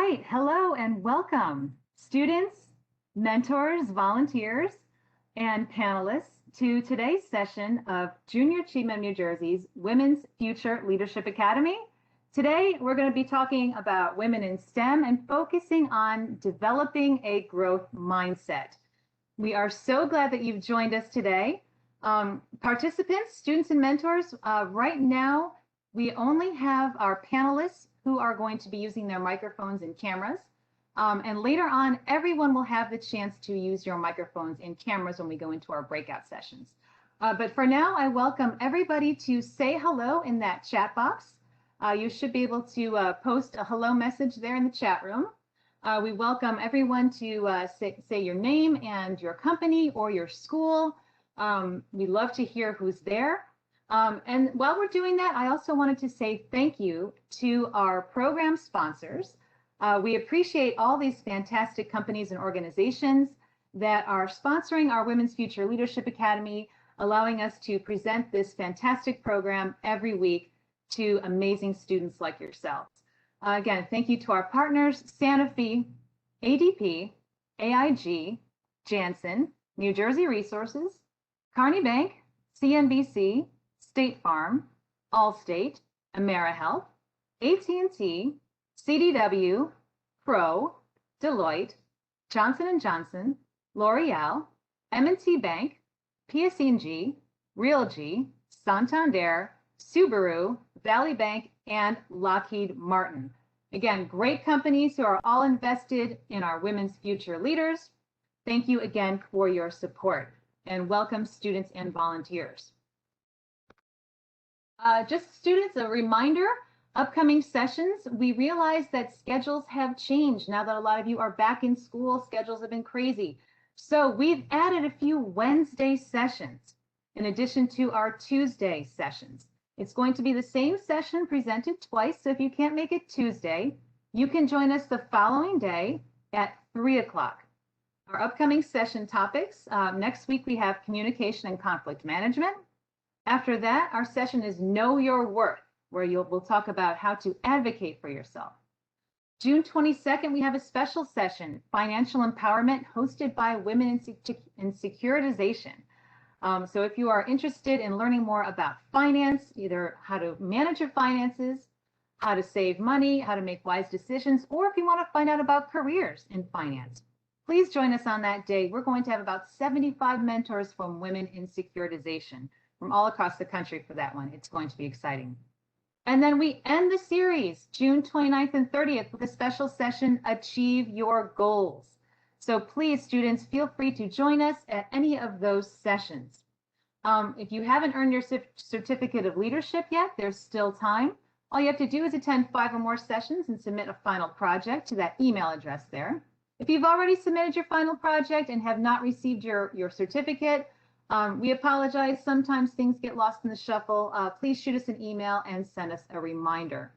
right, hello and welcome, students, mentors, volunteers, and panelists to today's session of Junior Achievement of New Jersey's Women's Future Leadership Academy. Today, we're going to be talking about women in STEM and focusing on developing a growth mindset. We are so glad that you've joined us today. Participants, students, and mentors, right now, we only have our panelists who are going to be using their microphones and cameras. And later on, everyone will have the chance to use your microphones and cameras when we go into our breakout sessions. But for now, I welcome everybody to say hello in that chat box. You should be able to post a hello message there in the chat room. We welcome everyone to say your name and your company or your school. We love to hear who's there. And while we're doing that, I also wanted to say thank you to our program sponsors. We appreciate all these fantastic companies and organizations that are sponsoring our Women's Future Leadership Academy, allowing us to present this fantastic program every week to amazing students like yourselves. Again, thank you to our partners, Sanofi, ADP, AIG, Janssen, New Jersey Resources, Carney Bank, CNBC, State Farm, Allstate, AmeriHealth, AT&T, CDW, Crow, Deloitte, Johnson & Johnson, L'Oreal, M&T Bank, PSE&G, Realgy, Santander, Subaru, Valley Bank, and Lockheed Martin. Again, great companies who are all invested in our women's future leaders. Thank you again for your support, and welcome students and volunteers. Just students, a reminder, upcoming sessions, we realize that schedules have changed now that a lot of you are back in school. Schedules have been crazy. So we've added a few Wednesday sessions in addition to our Tuesday sessions. It's going to be the same session presented twice. So if you can't make it Tuesday, you can join us the following day at 3 o'clock. Our upcoming session topics, next week we have communication and conflict management. After that, our session is Know Your Worth, where we'll talk about how to advocate for yourself. June 22nd, we have a special session, Financial Empowerment, hosted by Women in Securitization. So if you are interested in learning more about finance, either how to manage your finances, how to save money, how to make wise decisions, or if you want to find out about careers in finance, please join us on that day. We're going to have about 75 mentors from Women in Securitization from all across the country for that one. It's going to be exciting. And then we end the series June 29th and 30th with a special session, Achieve Your Goals. So please, students, feel free to join us at any of those sessions. If you haven't earned your certificate of leadership yet, there's still time. All you have to do is attend 5 or more sessions and submit a final project to that email address there. If you've already submitted your final project and have not received your certificate, we apologize. Sometimes things get lost in the shuffle. Please shoot us an email and send us a reminder.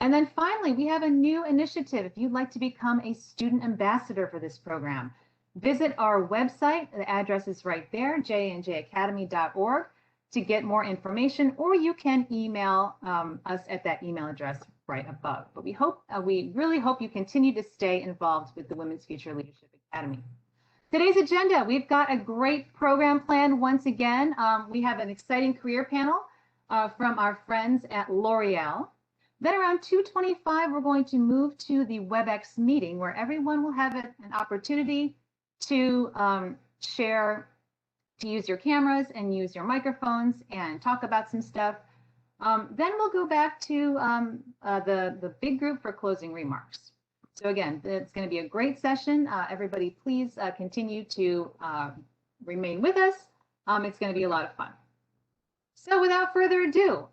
And then finally, we have a new initiative. If you'd like to become a student ambassador for this program, visit our website. The address is right there, jnjacademy.org, to get more information, or you can email us at that email address right above. But we really hope you continue to stay involved with the Women's Future Leadership Academy. Today's agenda, we've got a great program planned once again. We have an exciting career panel from our friends at L'Oreal. Then around 2:25, we're going to move to the WebEx meeting where everyone will have an opportunity to share, to use your cameras and use your microphones and talk about some stuff. Then we'll go back to the big group for closing remarks. So again, it's going to be a great session. Everybody, please continue to remain with us. It's going to be a lot of fun. So without further ado,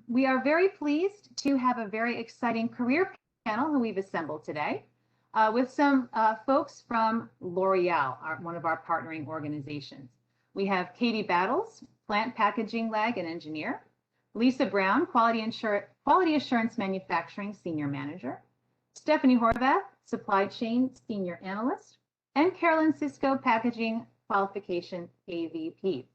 we are very pleased to have a very exciting career panel who we've assembled today with some folks from L'Oreal, one of our partnering organizations. We have Katie Battles, Plant Packaging Lag and Engineer, Lisa Brown, Quality Assurance Manufacturing Senior Manager, Stephanie Horvath, Supply Chain Senior Analyst, and Carolyn Cisco, Packaging Qualification AVP.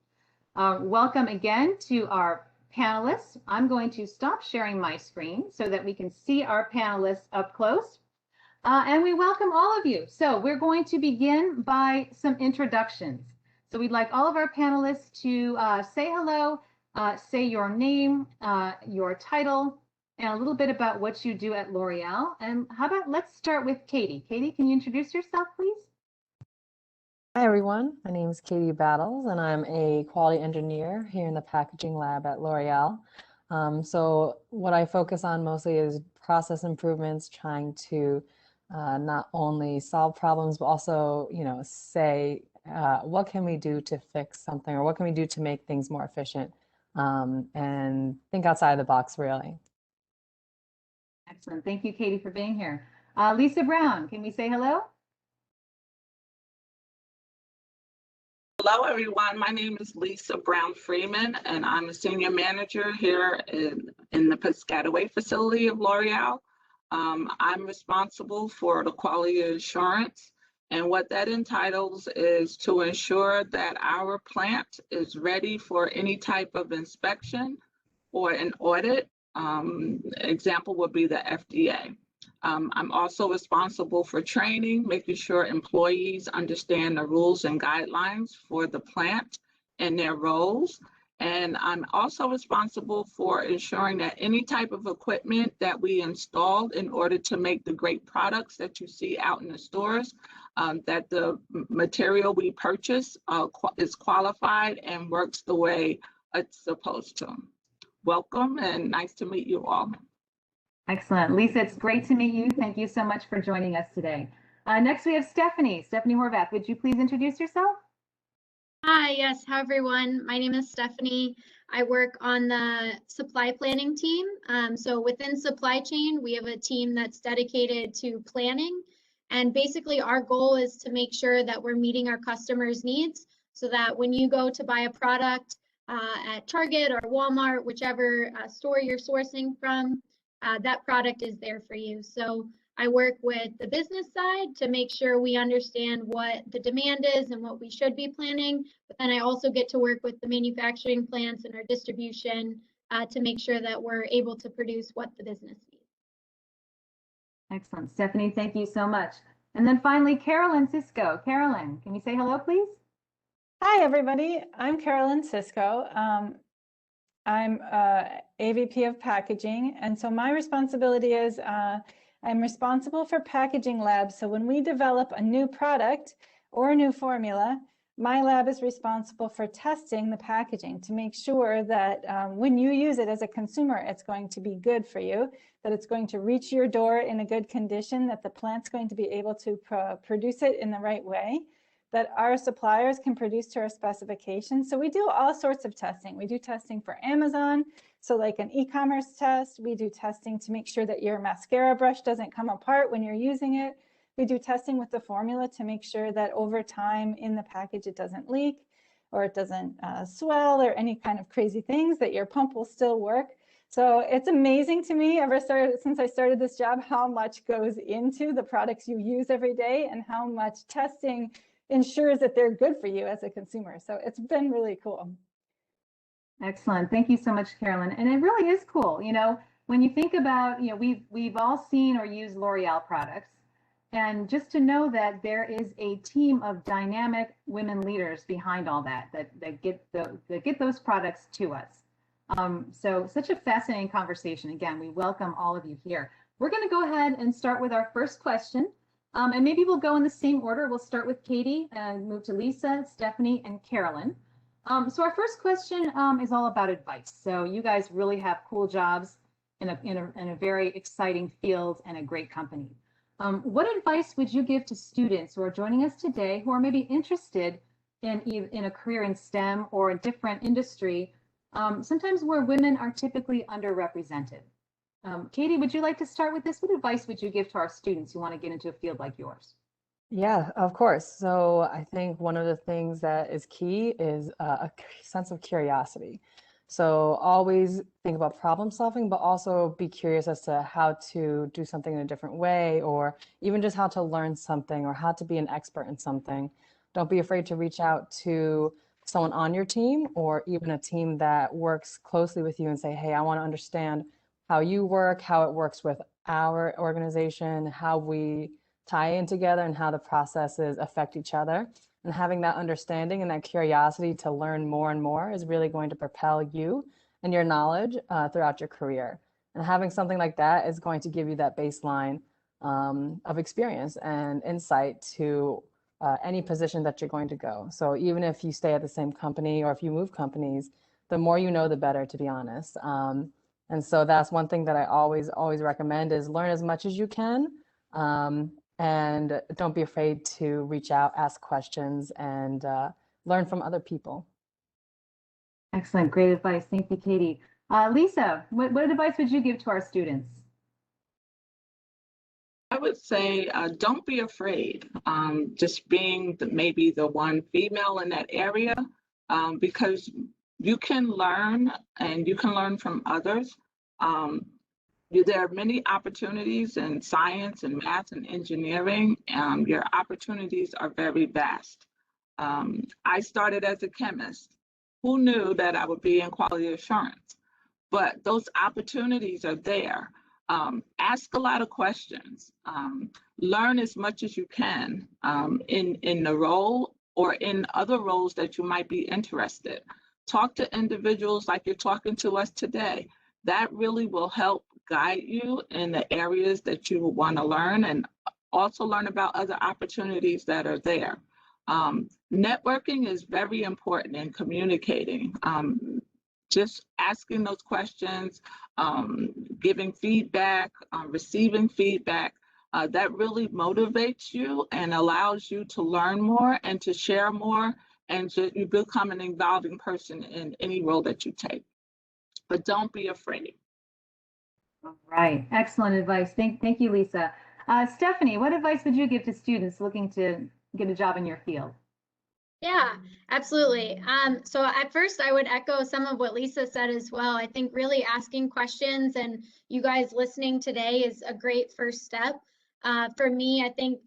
Welcome again to our panelists. I'm going to stop sharing my screen so that we can see our panelists up close. And we welcome all of you. So we're going to begin by some introductions. So we'd like all of our panelists to say hello, say your name, your title, and a little bit about what you do at L'Oreal. And how about let's start with Katie. Katie, can you introduce yourself, please? Hi everyone, my name is Katie Battles and I'm a quality engineer here in the packaging lab at L'Oreal. So what I focus on mostly is process improvements, trying to not only solve problems, but also, say, what can we do to fix something or what can we do to make things more efficient and think outside the box, really. Excellent. Thank you, Katie, for being here. Lisa Brown, can we say hello? Hello, everyone. My name is Lisa Brown Freeman, and I'm a senior manager here in the Piscataway facility of L'Oreal. I'm responsible for the quality assurance, and what that entitles is to ensure that our plant is ready for any type of inspection or an audit. Example would be the FDA. I'm also responsible for training, making sure employees understand the rules and guidelines for the plant and their roles. And I'm also responsible for ensuring that any type of equipment that we installed in order to make the great products that you see out in the stores, that the material we purchase is qualified and works the way it's supposed to. Welcome and nice to meet you all. Excellent. Lisa, it's great to meet you. Thank you so much for joining us today. Next, we have Stephanie. Stephanie Horvath, would you please introduce yourself? Hi, yes, hi everyone. My name is Stephanie. I work on the supply planning team. So within supply chain, we have a team that's dedicated to planning. And basically our goal is to make sure that we're meeting our customers' needs so that when you go to buy a product at Target or Walmart, whichever store you're sourcing from, that product is there for you. So I work with the business side to make sure we understand what the demand is and what we should be planning. But then I also get to work with the manufacturing plants and our distribution to make sure that we're able to produce what the business needs. Excellent. Stephanie, thank you so much. And then finally, Carolyn Cisco. Carolyn, can you say hello, please? Hi, everybody. I'm Carolyn Cisco. I'm AVP of packaging. And so my responsibility is I'm responsible for packaging labs. So when we develop a new product or a new formula, my lab is responsible for testing the packaging to make sure that when you use it as a consumer, it's going to be good for you, that it's going to reach your door in a good condition, that the plant's going to be able to produce it in the right way, that our suppliers can produce to our specifications. So we do all sorts of testing. We do testing for Amazon, so like an e-commerce test. We do testing to make sure that your mascara brush doesn't come apart when you're using it. We do testing with the formula to make sure that over time in the package it doesn't leak or it doesn't swell or any kind of crazy things, that your pump will still work. So it's amazing to me since I started this job how much goes into the products you use every day and how much testing ensures that they're good for you as a consumer. So it's been really cool. Excellent. Thank you so much, Carolyn. And it really is cool. You know, when you think about, we've all seen or used L'Oreal products. And just to know that there is a team of dynamic women leaders behind all that get those products to us. So such a fascinating conversation. Again, we welcome all of you here. We're going to go ahead and start with our first question. And maybe we'll go in the same order. We'll start with Katie and move to Lisa, Stephanie, and Carolyn. So our first question is all about advice. So you guys really have cool jobs in a very exciting field and a great company. What advice would you give to students who are joining us today who are maybe interested in a career in STEM or a different industry, sometimes where women are typically underrepresented? Katie, would you like to start with this? What advice would you give to our students who want to get into a field like yours? Yeah, of course. So I think one of the things that is key is a sense of curiosity. So always think about problem solving, but also be curious as to how to do something in a different way, or even just how to learn something or how to be an expert in something. Don't be afraid to reach out to someone on your team or even a team that works closely with you and say, hey, I want to understand how you work, how it works with our organization, how we tie in together, and how the processes affect each other. And having that understanding and that curiosity to learn more and more is really going to propel you and your knowledge throughout your career. And having something like that is going to give you that baseline of experience and insight to any position that you're going to go. So even if you stay at the same company or if you move companies, the more you know, the better, to be honest. And so that's one thing that I always recommend is learn as much as you can. And don't be afraid to reach out, ask questions, and learn from other people. Excellent, great advice. Thank you, Katie. Lisa, what advice would you give to our students? I would say don't be afraid. Just being maybe the one female in that area, because you can learn and you can learn from others. There are many opportunities in science and math and engineering. Your opportunities are very vast. I started as a chemist. Who knew that I would be in quality assurance? But those opportunities are there. Ask a lot of questions. Learn as much as you can in the role or in other roles that you might be interested. Talk to individuals like you're talking to us today. That really will help guide you in the areas that you want to learn, and also learn about other opportunities that are there. Networking is very important in communicating. Just asking those questions, giving feedback, receiving feedback, that really motivates you and allows you to learn more and to share more, and you become an involving person in any role that you take. But don't be afraid. All right, excellent advice. Thank you, Lisa. Stephanie, what advice would you give to students looking to get a job in your field? Yeah, absolutely. So at first I would echo some of what Lisa said as well. I think really asking questions and you guys listening today is a great first step. For me, I think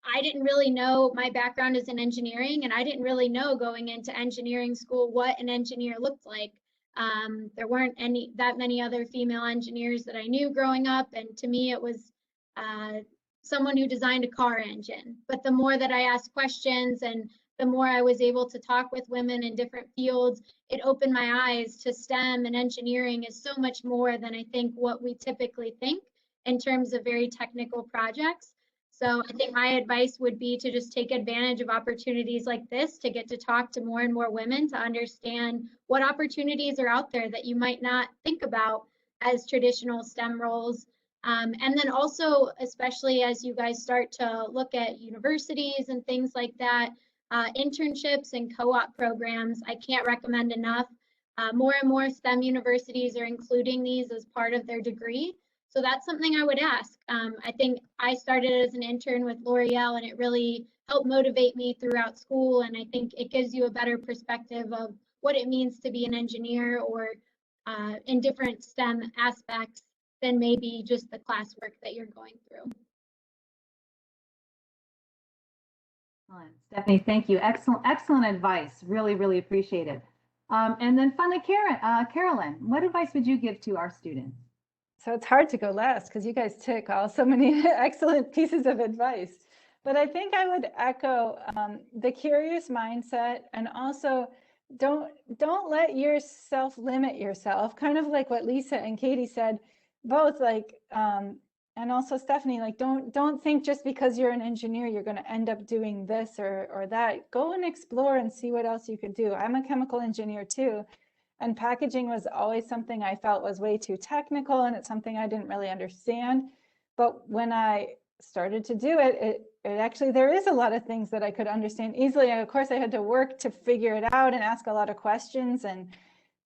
I didn't really know, my background is in engineering, and I didn't really know going into engineering school what an engineer looked like. There weren't that many other female engineers that I knew growing up, and to me it was someone who designed a car engine. But the more that I asked questions and the more I was able to talk with women in different fields, it opened my eyes to STEM, and engineering is so much more than I think what we typically think in terms of very technical projects. So I think my advice would be to just take advantage of opportunities like this to get to talk to more and more women, to understand what opportunities are out there that you might not think about as traditional STEM roles. And then also, especially as you guys start to look at universities and things like that, internships and co-op programs, I can't recommend enough. More and more STEM universities are including these as part of their degree. So that's something I would ask. I think I started as an intern with L'Oreal, and it really helped motivate me throughout school. And I think it gives you a better perspective of what it means to be an engineer, or in different STEM aspects than maybe just the classwork that you're going through. Excellent. Stephanie, thank you. Excellent advice. Really appreciate it. And then finally, Carolyn, what advice would you give to our students? So it's hard to go last because you guys took so many excellent pieces of advice. But I think I would echo the curious mindset, and also don't let yourself limit yourself. Kind of like what Lisa and Katie said, both, like, and also Stephanie, like, don't think just because you're an engineer you're going to end up doing this or that. Go and explore and see what else you could do. I'm a chemical engineer too. And packaging was always something I felt was way too technical, and it's something I didn't really understand. But when I started to do it, it actually, there is a lot of things that I could understand easily. And of course, I had to work to figure it out and ask a lot of questions.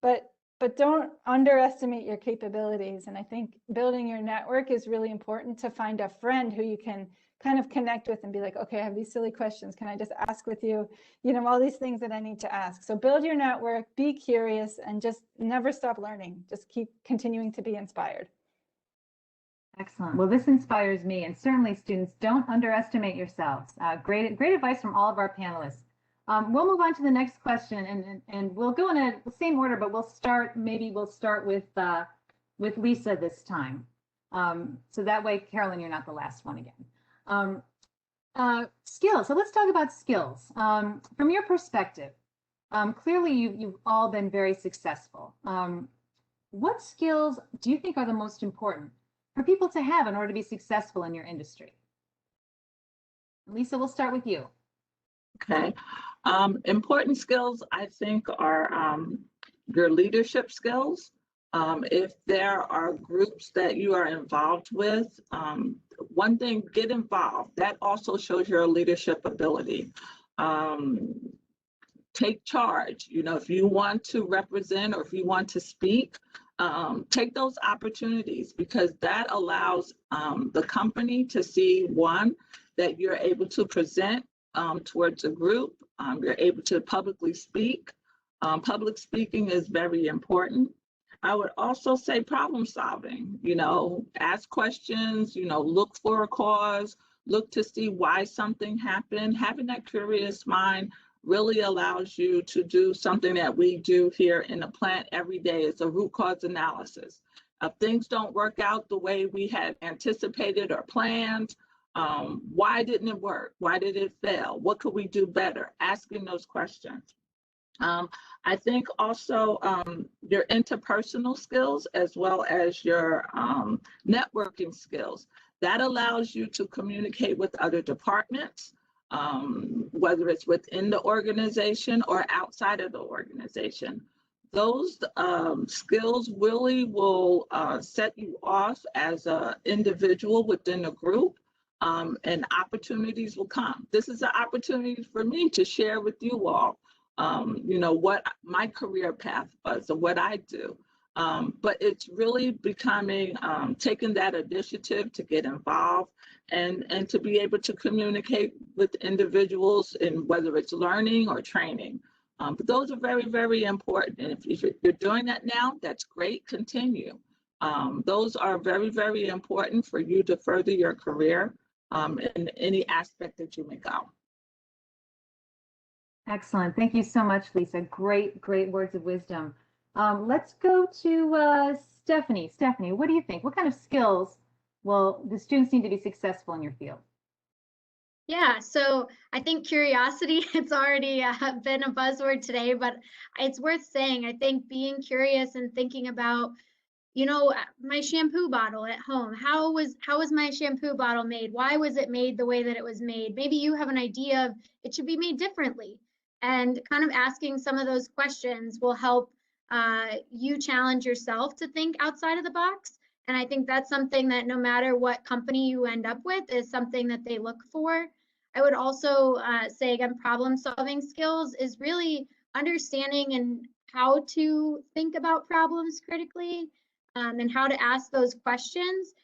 But don't underestimate your capabilities. And I think building your network is really important, to find a friend who you can kind of connect with and be like, okay, I have these silly questions. Can I just ask with you? You know, all these things that I need to ask. So build your network, be curious, and just never stop learning. Just keep continuing to be inspired. Excellent. Well, this inspires me, and certainly students, don't underestimate yourselves. Great advice from all of our panelists. We'll move on to the next question, and we'll go in the same order, but we'll start with with Lisa this time. So that way, Carolyn, you're not the last one again. Skills. So let's talk about skills. From your perspective, clearly you've all been very successful. What skills do you think are the most important for people to have in order to be successful in your industry? Lisa, we'll start with you. Okay. Important skills, I think, are your leadership skills. If there are groups that you are involved with, one thing, get involved. That also shows your leadership ability. Take charge. You know, if you want to represent or if you want to speak, take those opportunities, because that allows the company to see, one, that you're able to present towards a group. You're able to publicly speak. Public speaking is very important. I would also say problem solving, you know, ask questions, you know, look for a cause, look to see why something happened. Having that curious mind really allows you to do something that we do here in the plant every day. It's a root cause analysis. If things don't work out the way we had anticipated or planned, why didn't it work? Why did it fail? What could we do better? Asking those questions. I think also your interpersonal skills as well as your networking skills. That allows you to communicate with other departments, whether it's within the organization or outside of the organization. Those skills really will set you off as an individual within a group, and opportunities will come. This is an opportunity for me to share with you all, you know, what my career path was or what I do. But it's really becoming, taking that initiative to get involved and to be able to communicate with individuals in whether it's learning or training. But those are very, very important. And if you're doing that now, that's great, continue. Those are very, very important for you to further your career in any aspect that you may go. Excellent. Thank you so much, Lisa. Great, great words of wisdom. Let's go to Stephanie. Stephanie, what do you think? What kind of skills will the students need to be successful in your field? Yeah, so I think curiosity, it's already been a buzzword today, but it's worth saying. I think being curious and thinking about, you know, my shampoo bottle at home. How was my shampoo bottle made? Why was it made the way that it was made? Maybe you have an idea of it should be made differently. And kind of asking some of those questions will help you challenge yourself to think outside of the box. And I think that's something that no matter what company you end up with is something that they look for. I would also say, again, problem solving skills is really understanding and how to think about problems critically, and how to ask those questions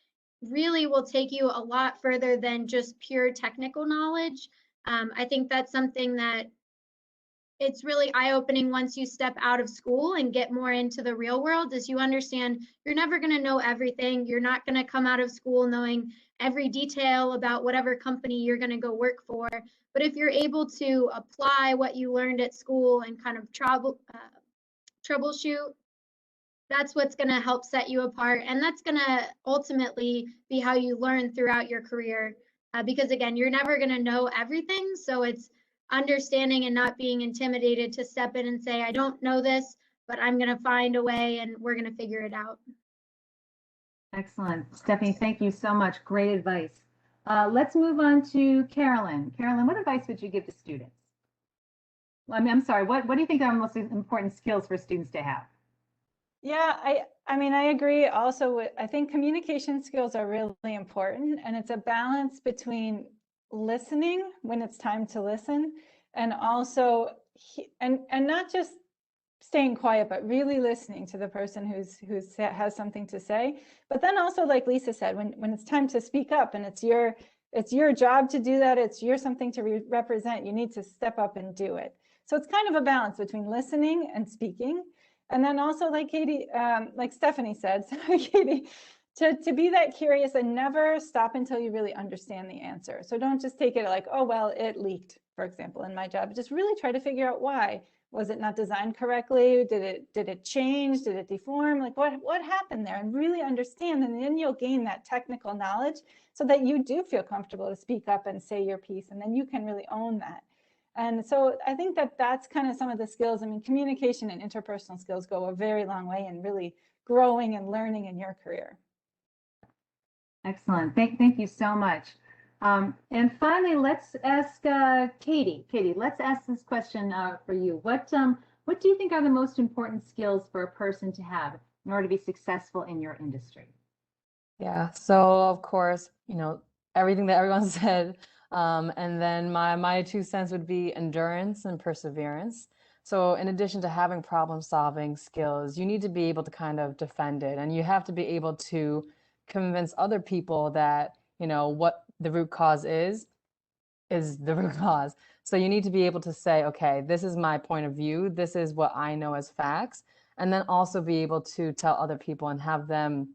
really will take you a lot further than just pure technical knowledge. I think that's something that it's really eye-opening once you step out of school and get more into the real world, as you understand you're never going to know everything. You're not going to come out of school knowing every detail about whatever company you're going to go work for. But if you're able to apply what you learned at school and kind of troubleshoot, that's what's going to help set you apart. And that's going to ultimately be how you learn throughout your career. Because again, you're never going to know everything. So it's understanding and not being intimidated to step in and say, I don't know this, but I'm going to find a way and we're going to figure it out. Excellent. Stephanie, thank you so much. Great advice. Let's move on to Carolyn. Carolyn, what advice would you give to students? Well, I'm sorry, what do you think are the most important skills for students to have? Yeah, I mean, I agree also I think communication skills are really important, and it's a balance between listening when it's time to listen, and also and not just staying quiet, but really listening to the person who's has something to say. But then also, like Lisa said, when it's time to speak up and it's your job to do that, it's your something to represent, you need to step up and do it. So it's kind of a balance between listening and speaking. And then also, like Katie, like Stephanie said, sorry, Katie, to be that curious and never stop until you really understand the answer. So don't just take it like, oh, well, it leaked. for example, in my job, just really try to figure out why. Was it not designed correctly? Did it change? Did it deform? Like what happened there? And really understand, and then you'll gain that technical knowledge so that you do feel comfortable to speak up and say your piece, and then you can really own that. And so I think that that's kind of some of the skills. I mean, communication and interpersonal skills go a very long way in really growing and learning in your career. Excellent. Thank you so much. And finally, let's ask Katie. Katie, let's ask this question for you. What do you think are the most important skills for a person to have in order to be successful in your industry? Yeah, so of course, everything that everyone said. And then my 2 cents would be endurance and perseverance. So in addition to having problem solving skills, you need to be able to kind of defend it, and you have to be able to convince other people that, what the root cause is the root cause. So you need to be able to say, okay, this is my point of view. This is what I know as facts. And then also be able to tell other people and have them,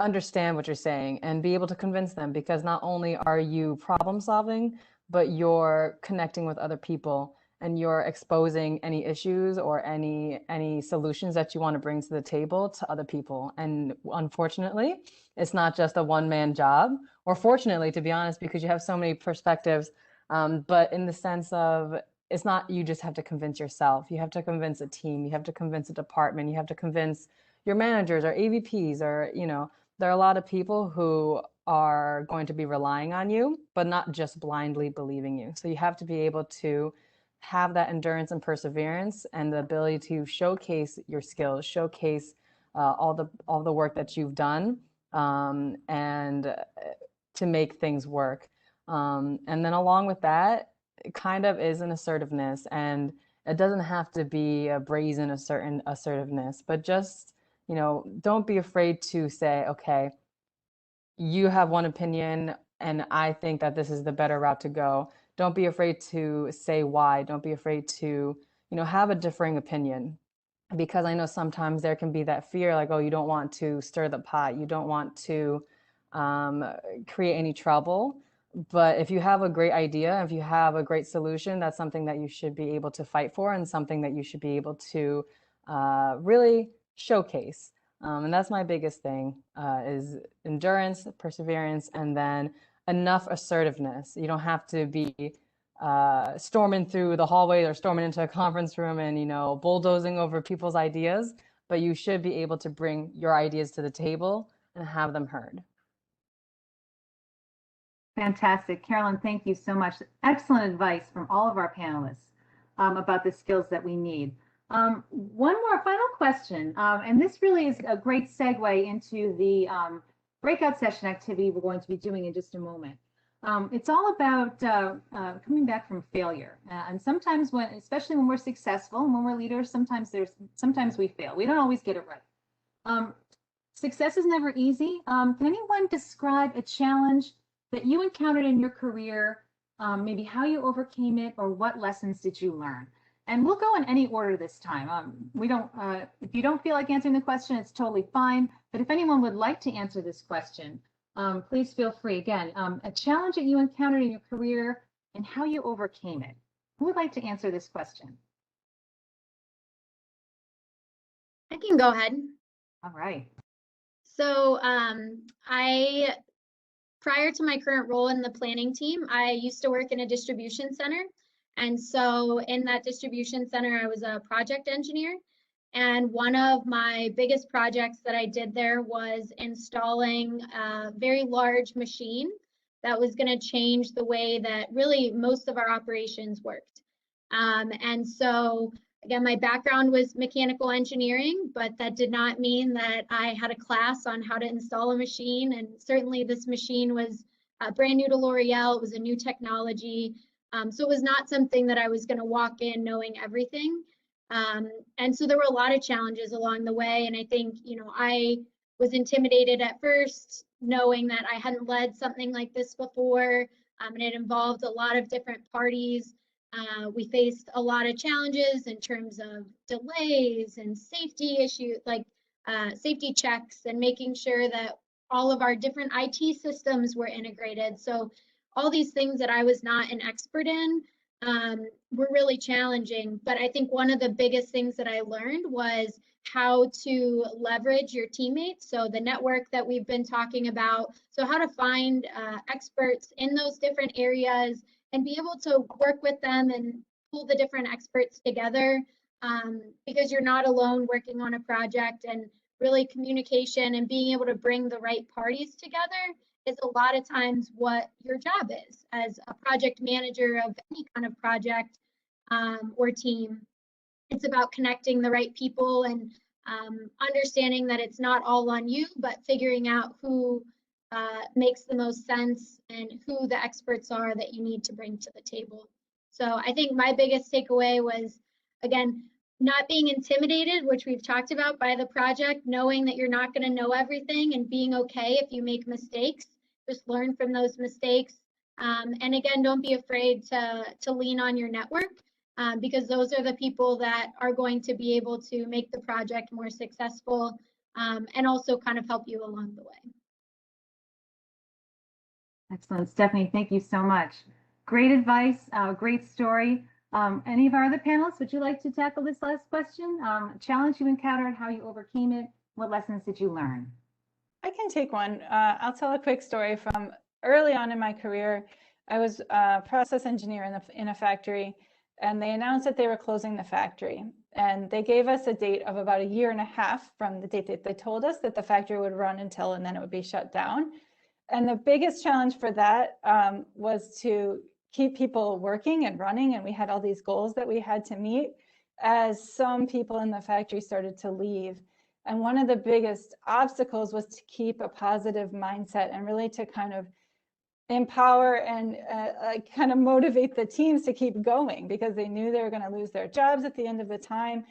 understand what you're saying and be able to convince them, because not only are you problem solving, but you're connecting with other people and you're exposing any issues or any solutions that you want to bring to the table to other people. And unfortunately, it's not just a one-man job, or fortunately, to be honest, because you have so many perspectives. But in the sense of, it's not you just have to convince yourself. You have to convince a team. You have to convince a department. You have to convince your managers or AVPs, or, there are a lot of people who are going to be relying on you, but not just blindly believing you. So you have to be able to have that endurance and perseverance and the ability to showcase your skills, showcase all the work that you've done, and to make things work. And then along with that, it kind of is an assertiveness, and it doesn't have to be a brazen assertiveness, but just, don't be afraid to say, okay, you have one opinion and I think that this is the better route to go. Don't be afraid to say why. Don't be afraid to, have a differing opinion, because I know sometimes there can be that fear, like, oh, you don't want to stir the pot. You don't want to create any trouble. But if you have a great idea, if you have a great solution, that's something that you should be able to fight for, and something that you should be able to really showcase. And that's my biggest thing, is endurance, perseverance, and then enough assertiveness. You don't have to be storming through the hallway or storming into a conference room and, bulldozing over people's ideas, but you should be able to bring your ideas to the table and have them heard. Fantastic. Carolyn, thank you so much. Excellent advice from all of our panelists about the skills that we need. One more final question, and this really is a great segue into the breakout session activity we're going to be doing in just a moment. It's all about coming back from failure, and sometimes especially when we're successful and when we're leaders, sometimes we fail. We don't always get it right. Success is never easy. Can anyone describe a challenge that you encountered in your career, maybe how you overcame it, or what lessons did you learn? And we'll go in any order this time. If you don't feel like answering the question, it's totally fine. But if anyone would like to answer this question, please feel free. Again, a challenge that you encountered in your career and how you overcame it. Who would like to answer this question? I can go ahead. All right. So prior to my current role in the planning team, I used to work in a distribution center. And so in that distribution center, I was a project engineer. And one of my biggest projects that I did there was installing a very large machine that was going to change the way that really most of our operations worked. And so again, my background was mechanical engineering, but that did not mean that I had a class on how to install a machine. And certainly this machine was brand new to L'Oreal. It was a new technology. So it was not something that I was going to walk in knowing everything. And so there were a lot of challenges along the way. And I think, I was intimidated at first, knowing that I hadn't led something like this before. And it involved a lot of different parties. We faced a lot of challenges in terms of delays and safety issues, like safety checks, and making sure that all of our different IT systems were integrated. So all these things that I was not an expert in were really challenging. But I think one of the biggest things that I learned was how to leverage your teammates. So the network that we've been talking about. So how to find experts in those different areas and be able to work with them and pull the different experts together, because you're not alone working on a project, and really communication and being able to bring the right parties together is a lot of times what your job is as a project manager of any kind of project or team. It's about connecting the right people and understanding that it's not all on you, but figuring out who makes the most sense and who the experts are that you need to bring to the table. So I think my biggest takeaway was, again, not being intimidated, which we've talked about, by the project, knowing that you're not going to know everything and being okay if you make mistakes. Just learn from those mistakes. And again, don't be afraid to lean on your network, because those are the people that are going to be able to make the project more successful, and also kind of help you along the way. Excellent, Stephanie, thank you so much. Great advice, great story. Any of our other panelists, would you like to tackle this last question? Challenge you encountered, how you overcame it, what lessons did you learn? I can take one. I'll tell a quick story from early on in my career. I was a process engineer in a factory, and they announced that they were closing the factory. And they gave us a date of about 1.5 years from the date that they told us that the factory would run until, and then it would be shut down. And the biggest challenge for that was to keep people working and running. And we had all these goals that we had to meet as some people in the factory started to leave. And one of the biggest obstacles was to keep a positive mindset and really to kind of empower and kind of motivate the teams to keep going, because they knew they were going to lose their jobs at the end of the time.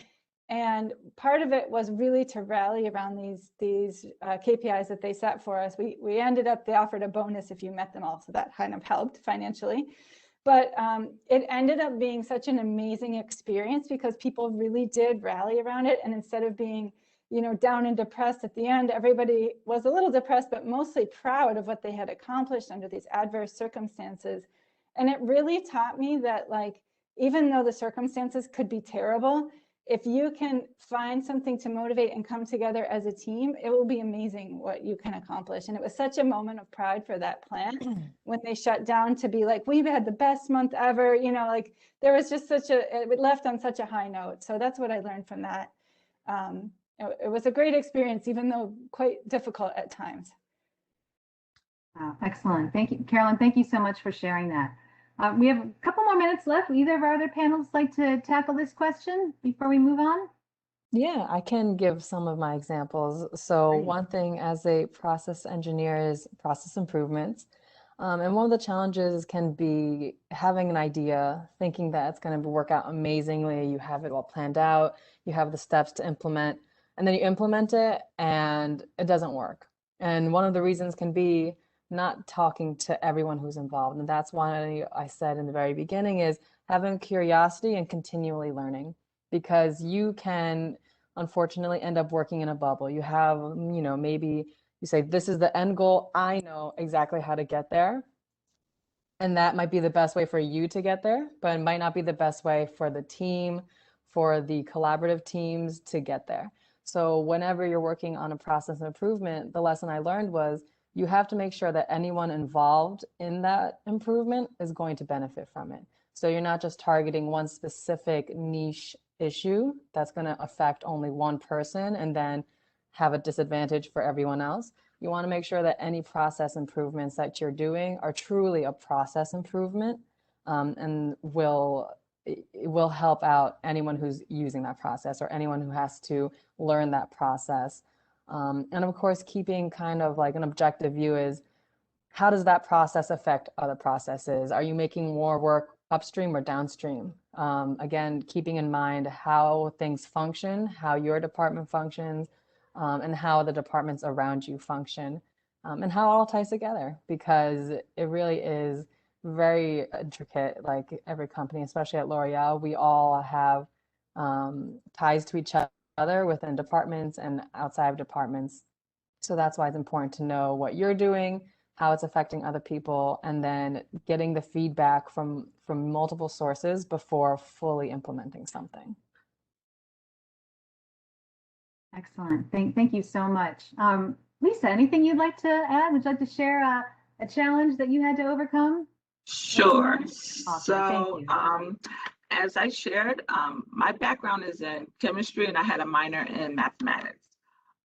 And part of it was really to rally around these KPIs that they set for us. We ended up, they offered a bonus if you met them all, so that kind of helped financially. But it ended up being such an amazing experience because people really did rally around it. And instead of being, you know, down and depressed at the end, everybody was a little depressed, but mostly proud of what they had accomplished under these adverse circumstances. And it really taught me that, like, even though the circumstances could be terrible, if you can find something to motivate and come together as a team, it will be amazing what you can accomplish. And it was such a moment of pride for that plant when they shut down, to be like, we've had the best month ever, you know, like there was just it left on such a high note. So that's what I learned from that. It was a great experience, even though quite difficult at times. Wow, excellent. Thank you, Carolyn. Thank you so much for sharing that. We have a couple more minutes left. Would either of our other panelists like to tackle this question before we move on? Yeah, I can give some of my examples. So Great. one thing as a process engineer is process improvements. And one of the challenges can be having an idea, thinking that it's going to work out amazingly. You have it all planned out, you have the steps to implement, and then you implement it and it doesn't work. And one of the reasons can be not talking to everyone who's involved. And that's why I said in the very beginning is having curiosity and continually learning, because you can unfortunately end up working in a bubble. You have, you know, maybe you say, this is the end goal. I know exactly how to get there. And that might be the best way for you to get there, but it might not be the best way for the team, for the collaborative teams to get there. So whenever you're working on a process improvement, the lesson I learned was you have to make sure that anyone involved in that improvement is going to benefit from it. So you're not just targeting one specific niche issue that's going to affect only one person and then have a disadvantage for everyone else. You want to make sure that any process improvements that you're doing are truly a process improvement, and will help out anyone who's using that process or anyone who has to learn that process. And of course, keeping kind of like an objective view is, how does that process affect other processes? Are you making more work upstream or downstream? Again, keeping in mind how things function, how your department functions, and how the departments around you function, and how it all ties together, because it really is very intricate. Like every company, especially at L'Oreal, we all have ties to each other within departments and outside of departments. So that's why it's important to know what you're doing, how it's affecting other people, and then getting the feedback from multiple sources before fully implementing something. Excellent. Thank you so much. Lisa, anything you'd like to add? Would you like to share a challenge that you had to overcome? Sure. Awesome. So, Thank you. as I shared, my background is in chemistry and I had a minor in mathematics.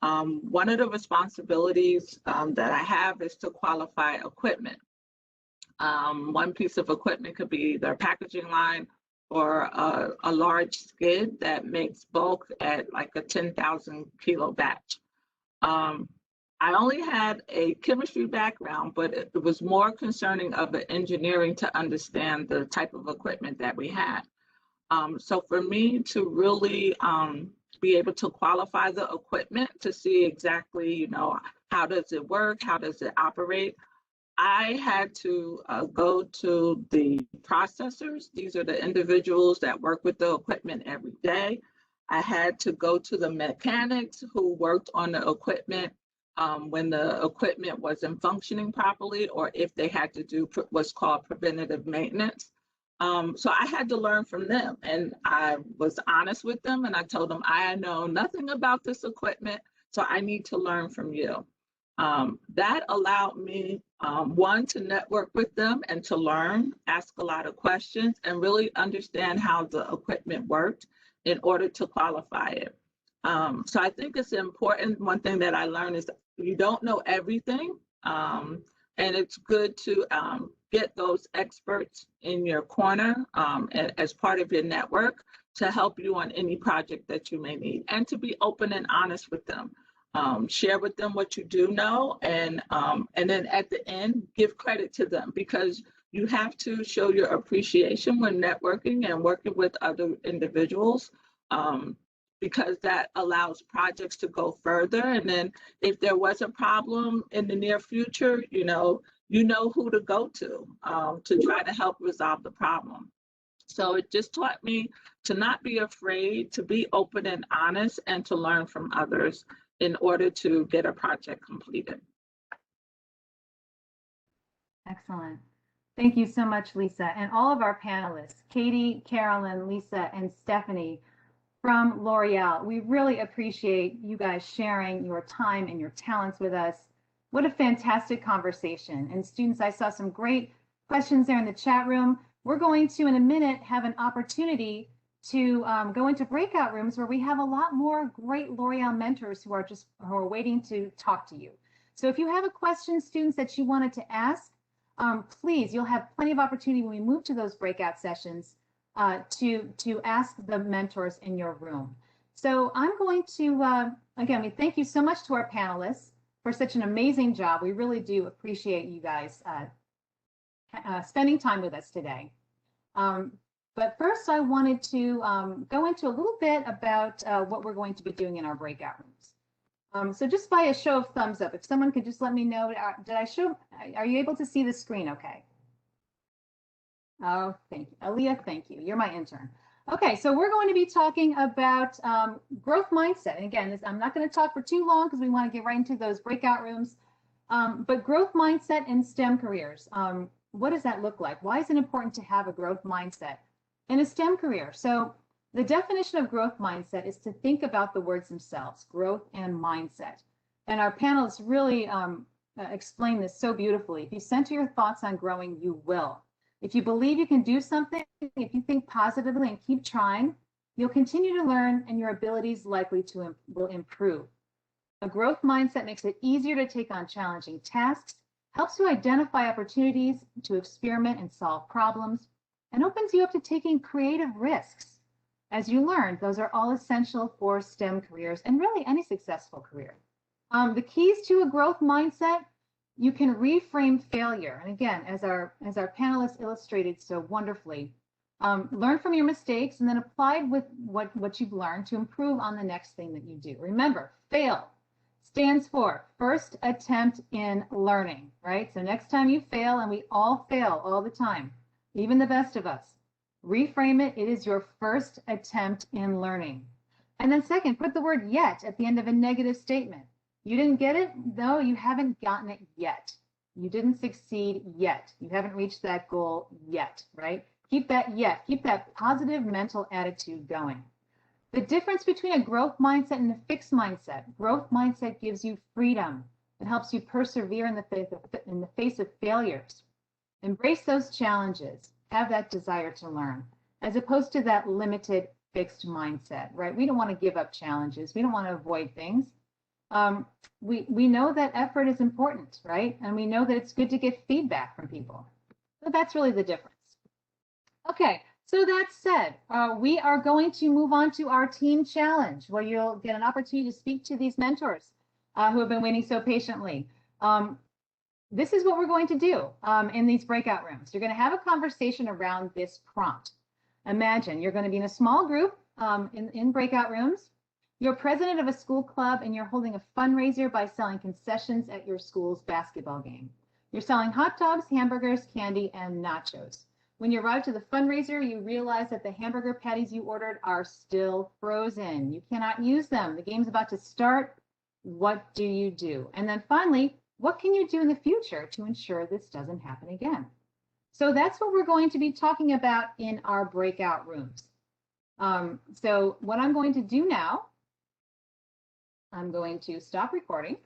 One of the responsibilities that I have is to qualify equipment. One piece of equipment could be either a packaging line or a large skid that makes bulk at like a 10,000 kilo batch. I only had a chemistry background, but it was more concerning of the engineering to understand the type of equipment that we had. So for me to really be able to qualify the equipment to see exactly, you know, how does it work, how does it operate, I had to go to the processors. These are the individuals that work with the equipment every day. I had to go to the mechanics who worked on the equipment when the equipment wasn't functioning properly, or if they had to do what's called preventative maintenance. So I had to learn from them, and I was honest with them, and I told them, I know nothing about this equipment, so I need to learn from you. That allowed me, one, to network with them and to learn, ask a lot of questions, and really understand how the equipment worked in order to qualify it. So I think it's important. One thing that I learned is you don't know everything, and it's good to get those experts in your corner as part of your network to help you on any project that you may need, and to be open and honest with them. Share with them what you do know, and then at the end, give credit to them, because you have to show your appreciation when networking and working with other individuals, because that allows projects to go further. And then if there was a problem in the near future, you know who to go to try to help resolve the problem. So it just taught me to not be afraid, to be open and honest, and to learn from others in order to get a project completed. Excellent. Thank you so much, Lisa, and all of our panelists, Katie, Carolyn, Lisa, and Stephanie from L'Oreal. We really appreciate you guys sharing your time and your talents with us. What a fantastic conversation. And students, I saw some great questions there in the chat room. We're going to, in a minute, have an opportunity to go into breakout rooms where we have a lot more great L'Oreal mentors who are waiting to talk to you. So if you have a question, students, that you wanted to ask, please, you'll have plenty of opportunity when we move to those breakout sessions to ask the mentors in your room. So I'm going to, again, we thank you so much to our panelists for such an amazing job. We really do appreciate you guys spending time with us today. But first, I wanted to go into a little bit about what we're going to be doing in our breakout rooms. So just by a show of thumbs up, if someone could just let me know, are you able to see the screen okay? Oh, thank you. Aaliyah, thank you. You're my intern. Okay, so we're going to be talking about growth mindset. And again, I'm not going to talk for too long because we want to get right into those breakout rooms. But growth mindset in STEM careers, what does that look like? Why is it important to have a growth mindset in a STEM career? So the definition of growth mindset is to think about the words themselves, growth and mindset. And our panelists really explain this so beautifully. If you center your thoughts on growing, you will. If you believe you can do something, if you think positively and keep trying, you'll continue to learn, and your abilities likely will improve. A growth mindset makes it easier to take on challenging tasks, helps you identify opportunities to experiment and solve problems, and opens you up to taking creative risks. As you learn, those are all essential for STEM careers and really any successful career. The keys to a growth mindset: you can reframe failure. And again, as our panelists illustrated so wonderfully, learn from your mistakes and then apply with what you've learned to improve on the next thing that you do. Remember, FAIL stands for first attempt in learning, right? So next time you fail, and we all fail all the time, even the best of us, reframe it. It is your first attempt in learning. And then second, put the word yet at the end of a negative statement. You didn't get it? No, you haven't gotten it yet. You didn't succeed yet. You haven't reached that goal yet, right? Keep that positive mental attitude going. The difference between a growth mindset and a fixed mindset. Growth mindset gives you freedom. It helps you persevere in the face of failures. Embrace those challenges. Have that desire to learn, as opposed to that limited fixed mindset, right? We don't want to give up challenges. We don't want to avoid things. We know that effort is important, right? And we know that it's good to get feedback from people. So that's really the difference. Okay, so that said, we are going to move on to our team challenge, where you'll get an opportunity to speak to these mentors who have been waiting so patiently. This is what we're going to do in these breakout rooms. You're going to have a conversation around this prompt. Imagine you're going to be in a small group in breakout rooms. You're president of a school club and you're holding a fundraiser by selling concessions at your school's basketball game. You're selling hot dogs, hamburgers, candy, and nachos. When you arrive to the fundraiser, you realize that the hamburger patties you ordered are still frozen. You cannot use them. The game's about to start. What do you do? And then finally, what can you do in the future to ensure this doesn't happen again? So that's what we're going to be talking about in our breakout rooms. So what I'm going to do now, I'm going to stop recording.